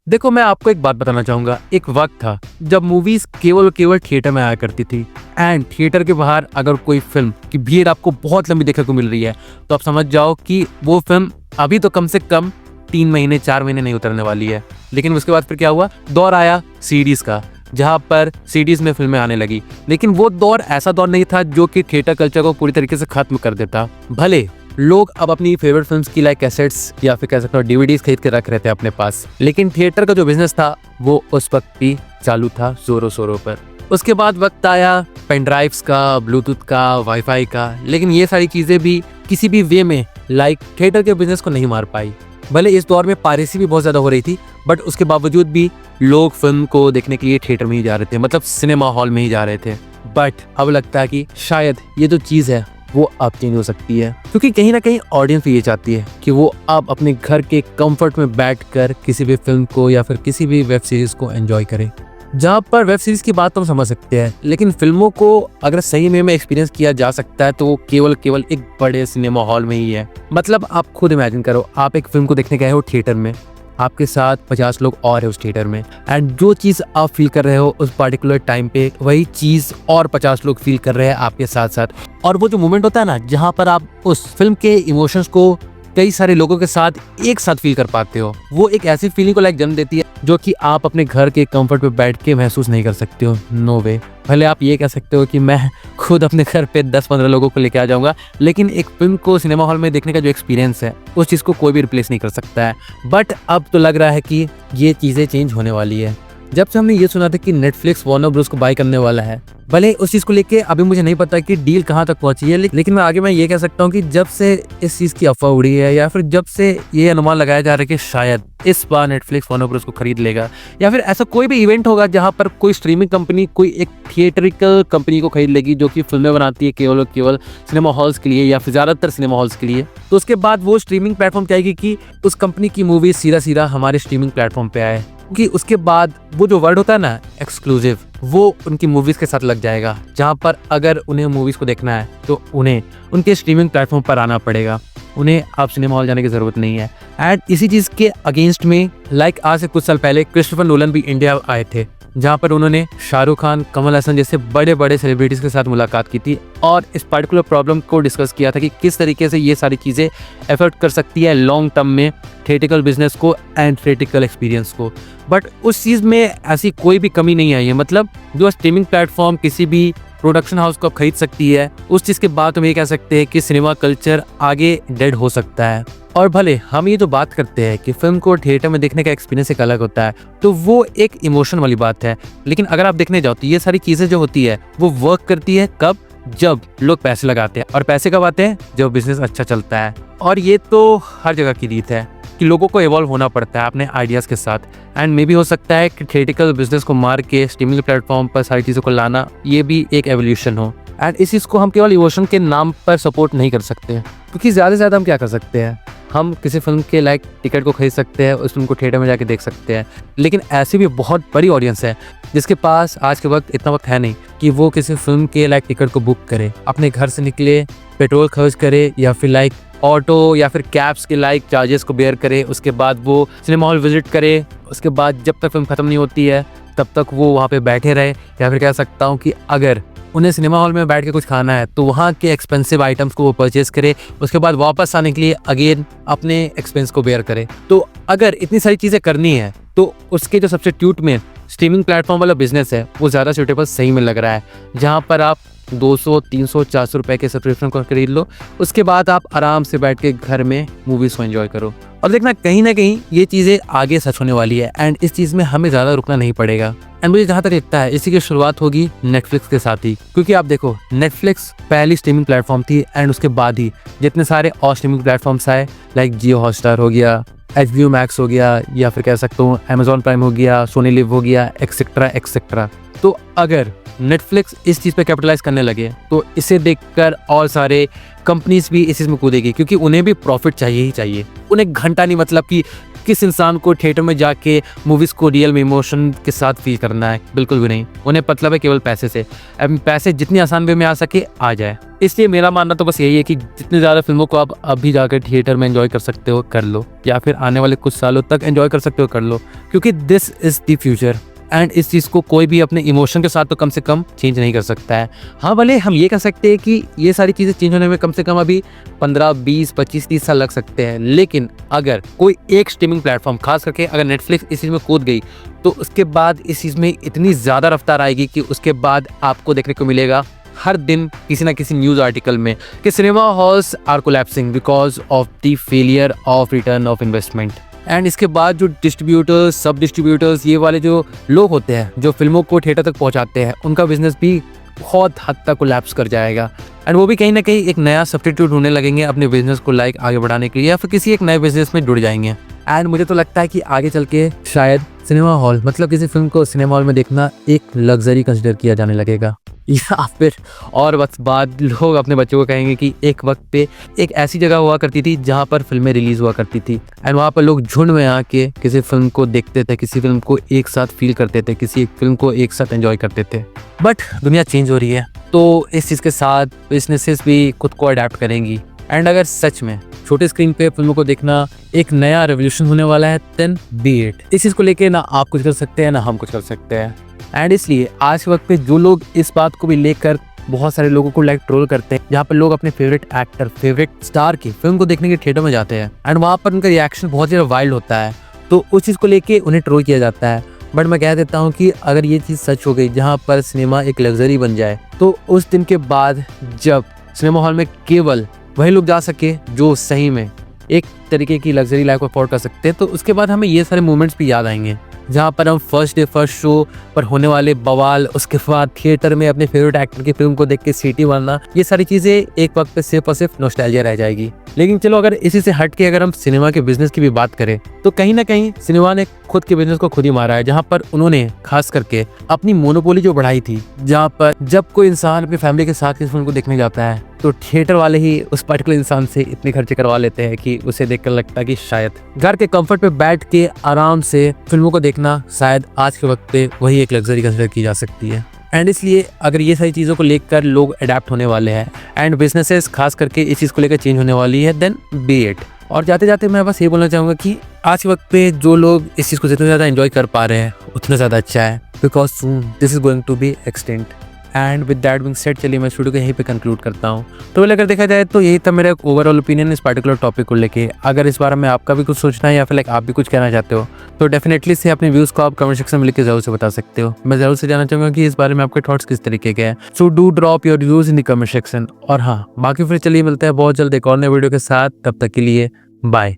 देखो, मैं आपको एक बात बताना चाहूंगा। एक वक्त था जब मूवीज केवल केवल थिएटर में आया करती थी, एंड थिएटर के बाहर अगर कोई फिल्म की भीड़ आपको बहुत लंबी देखने को मिल रही है तो आप समझ जाओ कि वो फिल्म अभी तो कम से कम 3 महीने 4 महीने नहीं उतरने वाली है। लेकिन उसके बाद फिर क्या हुआ, दौर आया सीडीज का, जहां पर सीडीज में फिल्में आने लगी। लेकिन वो दौर ऐसा दौर नहीं था जो कि थिएटर कल्चर को पूरी तरीके से खत्म कर देता। भले लोग अब अपनी फेवरेट फिल्म्स की लाइक कैसेट्स या फिर कह सकते हो डीवीडीज खरीद के रख रहे थे अपने पास, लेकिन थिएटर का जो बिजनेस था वो उस वक्त भी चालू था जोरों शोरों पर। उसके बाद वक्त आया पेन ड्राइव्स का, ब्लूटूथ का, वाईफाई का, लेकिन ये सारी चीजें भी किसी भी वे में लाइक थिएटर के बिजनेस को नहीं मार पाई। भले इस दौर में पायरेसी भी बहुत ज्यादा हो रही थी, बट उसके बावजूद भी लोग फिल्म को देखने के लिए थिएटर में ही जा रहे थे, मतलब सिनेमा हॉल में ही जा रहे थे। बट अब लगता है कि शायद ये जो चीज है वो अब चेंज हो सकती है, क्योंकि कहीं ना कहीं ऑडियंस भी ये चाहती है कि वो अब अपने घर के कंफर्ट में बैठकर किसी भी फिल्म को या फिर किसी भी वेब सीरीज को एंजॉय करे। जहाँ पर वेब सीरीज की बात तो हम समझ सकते हैं, लेकिन फिल्मों को अगर सही में एक्सपीरियंस किया जा सकता है तो वो केवल एक बड़े सिनेमा हॉल में ही है। मतलब आप खुद इमेजिन करो, आप एक फिल्म को देखने गए हो थिएटर में, आपके साथ 50 लोग और है उस थिएटर में, एंड जो चीज़ आप फील कर रहे हो उस पार्टिकुलर टाइम पे वही चीज़ और 50 लोग फील कर रहे हैं आपके साथ साथ। और वो जो मोमेंट होता है ना, जहाँ पर आप उस फिल्म के इमोशंस को कई सारे लोगों के साथ एक साथ फील कर पाते हो, वो एक ऐसी फीलिंग को लाइक जन्म देती है जो कि आप अपने घर के कंफर्ट पे बैठ के महसूस नहीं कर सकते हो। नो वे। भले आप ये कह सकते हो कि मैं खुद अपने घर पे 10-15 लोगों को लेके आ जाऊंगा, लेकिन एक फिल्म को सिनेमा हॉल में देखने का जो एक्सपीरियंस है उस चीज़ को कोई भी रिप्लेस नहीं कर सकता है। बट अब तो लग रहा है कि ये चीज़ें चेंज होने वाली है। जब से हमने ये सुना था कि नेटफ्लिक्स वार्नर ब्रोस को बाय करने वाला है, भले उस चीज को लेके अभी मुझे नहीं पता कि डील कहाँ तक पहुंची है, लेकिन मैं ये कह सकता हूँ कि जब से इस चीज की अफवाह उड़ी है या फिर जब से ये अनुमान लगाया जा रहा है कि शायद इस बार नेटफ्लिक्स वार्नर ब्रोस को खरीद लेगा, या फिर ऐसा कोई भी इवेंट होगा जहां पर कोई स्ट्रीमिंग कंपनी कोई एक थिएटरिकल कंपनी को खरीद लेगी जो कि फिल्में बनाती है केवल और केवल सिनेमा हॉल्स के लिए या फिर ज्यादातर सिनेमा हॉल्स के लिए, तो उसके बाद वो स्ट्रीमिंग प्लेटफॉर्म चाहेगी कि उस कंपनी की मूवी सीधा हमारे स्ट्रीमिंग प्लेटफॉर्म पे आए, क्योंकि उसके बाद वो जो वर्ड होता है ना एक्सक्लूसिव, वो उनकी मूवीज के साथ लग जाएगा, जहां पर अगर उन्हें मूवीज को देखना है तो उन्हें उनके स्ट्रीमिंग प्लेटफॉर्म पर आना पड़ेगा, उन्हें अब सिनेमा हॉल जाने की जरूरत नहीं है। एंड इसी चीज के अगेंस्ट में लाइक आज से कुछ साल पहले क्रिस्टोफर नोलन भी इंडिया आए थे, जहां पर उन्होंने शाहरुख खान, कमल हसन जैसे बड़े बड़े सेलिब्रिटीज के साथ मुलाकात की थी और इस पर्टिकुलर प्रॉब्लम को डिस्कस किया था कि किस तरीके से ये सारी चीजें एफेक्ट कर सकती है लॉन्ग टर्म में थिएटिकल बिजनेस को एंड थिएटिकल एक्सपीरियंस को। बट उस चीज में ऐसी कोई भी कमी नहीं आई है। मतलब जो स्ट्रीमिंग प्लेटफॉर्म किसी भी प्रोडक्शन हाउस को खरीद सकती है, उस चीज के बाद हम ये कह सकते हैं कि सिनेमा कल्चर आगे डेड हो सकता है। और भले हम ये जो बात करते हैं कि फिल्म को थिएटर में देखने का एक्सपीरियंस एक अलग होता है, तो वो एक इमोशन वाली बात है, लेकिन अगर आप देखने जाओ तो ये सारी चीजें जो होती है वो वर्क करती है कब, जब लोग पैसे लगाते हैं। और पैसे कब आते हैं, जब बिजनेस अच्छा चलता है। और ये तो हर जगह की रीत है कि लोगों को इवॉल्व होना पड़ता है अपने आइडियाज़ के साथ, एंड मे भी हो सकता है कि थिएटिकल बिजनेस को मार के स्ट्रीमिंग प्लेटफॉर्म पर सारी चीज़ों को लाना ये भी एक एवोल्यूशन हो। एंड इस चीज़ को हम केवल इमोशन के नाम पर सपोर्ट नहीं कर सकते, क्योंकि ज़्यादा से ज़्यादा हम क्या कर सकते हैं, हम किसी फिल्म के लाइक टिकट को खरीद सकते हैं, उस फिल्म को थिएटर में जाके देख सकते हैं। लेकिन ऐसी भी बहुत बड़ी ऑडियंस है जिसके पास आज के वक्त इतना वक्त है नहीं कि वो किसी फिल्म के लाइक टिकट को बुक करे, अपने घर से निकले, पेट्रोल खर्च करे या फिर लाइक ऑटो या फिर कैब्स के लाइक चार्जेस को बेयर करे, उसके बाद वो सिनेमा हॉल विजिट करे, उसके बाद जब तक फिल्म खत्म नहीं होती है तब तक वो वहाँ पे बैठे रहे। या फिर कह सकता हूँ कि अगर उन्हें सिनेमा हॉल में बैठ के कुछ खाना है तो वहाँ के एक्सपेंसिव आइटम्स को वो परचेज करे, उसके बाद वापस आने के लिए अगेन अपने एक्सपेंस को बेयर करे। तो अगर इतनी सारी चीज़ें करनी है तो उसके जो सब्स्टिट्यूट में स्ट्रीमिंग प्लेटफॉर्म वाला बिजनेस है वो ज़्यादा सूटेबल सही में लग रहा है, जहाँ पर आप 200, 300, 400 रुपए के सब्सक्रिप्शन को खरीद लो, उसके बाद आप आराम से बैठ के घर में मूवीज़ को एंजॉय करो। और देखना कहीं ना कहीं ये चीज़ें आगे सच होने वाली है, एंड इस चीज़ में हमें ज़्यादा रुकना नहीं पड़ेगा। एंड मुझे जहाँ तक लगता है इसी की शुरुआत होगी नेटफ्लिक्स के साथ ही, क्योंकि आप देखो नेटफ्लिक्स पहली स्ट्रीमिंग प्लेटफॉर्म थी, एंड उसके बाद ही जितने सारे और स्ट्रीमिंग प्लेटफॉर्म्स आए लाइक जियो हॉटस्टार हो गया, HBO मैक्स हो गया, या फिर कह सकता हूँ Amazon प्राइम हो गया, सोनी लिव हो गया, एक्सेट्रा एक्सेट्रा। तो अगर नेटफ्लिक्स इस चीज़ पे कैपिटलाइज करने लगे तो इसे देखकर और सारे कंपनीज भी इस चीज़ में कूदेगी, क्योंकि उन्हें भी प्रॉफिट चाहिए ही चाहिए। उन्हें घंटा नहीं, मतलब कि किस इंसान को थिएटर में जाके मूवीज़ को रियल में इमोशन के साथ फील करना है? बिल्कुल भी नहीं। उन्हें मतलब है केवल पैसे से। अब पैसे जितनी आसान वे में आ सके आ जाए। इसलिए मेरा मानना तो बस यही है कि जितनी ज़्यादा फिल्मों को आप अभी जाकर थिएटर में एंजॉय कर सकते हो कर लो, या फिर आने वाले कुछ सालों तक एंजॉय कर सकते हो कर लो, क्योंकि this is the future. And इस चीज़ को कोई भी अपने इमोशन के साथ तो कम से कम चेंज नहीं कर सकता है। हाँ, भले हम ये कह सकते हैं कि ये सारी चीज़ें चेंज होने में कम से कम अभी 15, 20, 25, 30 साल लग सकते हैं, लेकिन अगर कोई एक स्ट्रीमिंग प्लेटफॉर्म, खास करके अगर नेटफ्लिक्स इस चीज़ में कूद गई, तो उसके बाद इस चीज़ में इतनी ज़्यादा रफ्तार आएगी कि उसके बाद आपको देखने को मिलेगा हर दिन किसी ना किसी न्यूज़ आर्टिकल में कि cinema halls are collapsing because of the failure of return of investment. And इसके बाद जो डिस्ट्रीब्यूटर्स, सब डिस्ट्रीब्यूटर्स, ये वाले जो लोग होते हैं जो फिल्मों को थिएटर तक पहुंचाते हैं, उनका बिजनेस भी बहुत हद तक कोलैप्स कर जाएगा। एंड वो भी कहीं ना कहीं एक नया सब्स्टिट्यूट ढूंढने लगेंगे अपने बिजनेस को आगे बढ़ाने के लिए, या फिर किसी एक नए बिजनेस में जुड़ जाएंगे। एंड मुझे तो लगता है कि आगे चल के शायद सिनेमा हॉल, मतलब किसी फिल्म को सिनेमा हॉल में देखना एक लग्जरी कंसिडर किया जाने लगेगा, या फिर और वक्त बाद लोग अपने बच्चों को कहेंगे कि एक वक्त पे एक ऐसी जगह हुआ करती थी जहाँ पर फिल्में रिलीज हुआ करती थी, एंड वहाँ पर लोग झुंड में आके किसी फिल्म को देखते थे, किसी फिल्म को एक साथ फील करते थे, किसी एक फिल्म को एक साथ एंजॉय करते थे। बट दुनिया चेंज हो रही है, तो इस चीज़ के साथ बिजनेसेस भी खुद को अडेप्ट करेंगी। एंड अगर सच में छोटे स्क्रीन पे फिल्मों को देखना एक नया रेवोल्यूशन होने वाला है, देन बी इट। इस चीज़ को लेके ना आप कुछ कर सकते हैं ना हम कुछ कर सकते हैं। एंड इसलिए आज के वक्त पे जो लोग इस बात को भी लेकर बहुत सारे लोगों को ट्रोल करते हैं, जहाँ पर लोग अपने फेवरेट एक्टर, फेवरेट स्टार की फिल्म को देखने के थिएटर में जाते हैं, एंड वहाँ पर उनका रिएक्शन बहुत ज़्यादा वाइल्ड होता है, तो उस चीज़ को लेके उन्हें ट्रोल किया जाता है। बट मैं कह देता हूँ कि अगर ये चीज़ सच हो गई, जहाँ पर सिनेमा एक लग्जरी बन जाए, तो उस दिन के बाद जब सिनेमा हॉल में केवल वही लोग जा सके जो सही में एक तरीके की लग्जरी लाइफ को अफोर्ड कर सकते हैं, तो उसके बाद हमें ये सारे मोमेंट्स भी याद आएंगे, जहाँ पर हम फर्स्ट डे फर्स्ट शो पर होने वाले बवाल, उसके बाद थिएटर में अपने फेवरेट एक्टर की फिल्म को देख के सीटी मारना, ये सारी चीज़ें एक वक्त पे सिर्फ और सिर्फ नॉस्टैल्जिया रह जाएगी। लेकिन चलो, अगर इसी से हट के अगर हम सिनेमा के बिजनेस की भी बात करें, तो कहीं ना कहीं सिनेमा ने खुद के बिजनेस को खुद ही मारा है, जहाँ पर उन्होंने खास करके अपनी मोनोपोली जो बढ़ाई थी, जहाँ पर जब कोई इंसान अपनी फैमिली के साथ इस फिल्म को देखने जाता है, तो थिएटर वाले ही उस पर्टिकुलर इंसान से इतने खर्चे करवा लेते हैं कि उसे देखकर लगता है कि शायद घर के कंफर्ट पे बैठ के आराम से फिल्मों को देखना शायद आज के वक्त पे वही एक लग्जरी कंसिडर की जा सकती है। एंड इसलिए अगर ये सारी चीज़ों को लेकर लोग अडेप्ट होने वाले हैं एंड बिजनेसेस खास करके इस चीज़ को लेकर चेंज होने वाली है, देन बी इट। और जाते जाते मैं बस ये बोलना चाहूँगा कि आज के वक्त पे जो लोग इस चीज़ को जितना ज़्यादा एंजॉय कर पा रहे हैं उतना ज़्यादा अच्छा है, because soon this is going to be extinct. And with that being said, चलिए मैं वीडियो को यहीं पे कंक्लूड करता हूँ। तो अगर देखा जाए तो यही था मेरा ओवरऑल ओपिनियन इस पर्टिकुलर टॉपिक को लेके। अगर इस बारे में आपका भी कुछ सोचना है या फिर आप भी कुछ कहना चाहते हो, तो डेफिनेटली से अपने व्यूज़ को आप कमेंट सेक्शन में लिख के जरूर से बता सकते हो। मैं जरूर से जानना चाहूँगा कि इस बारे में आपके थॉट्स किस तरीके के हैं। So do drop your views in the comment section. और हाँ, बाकी फिर चलिए मिलते हैं बहुत जल्द एक और नए वीडियो के साथ। तब तक के लिए बाय।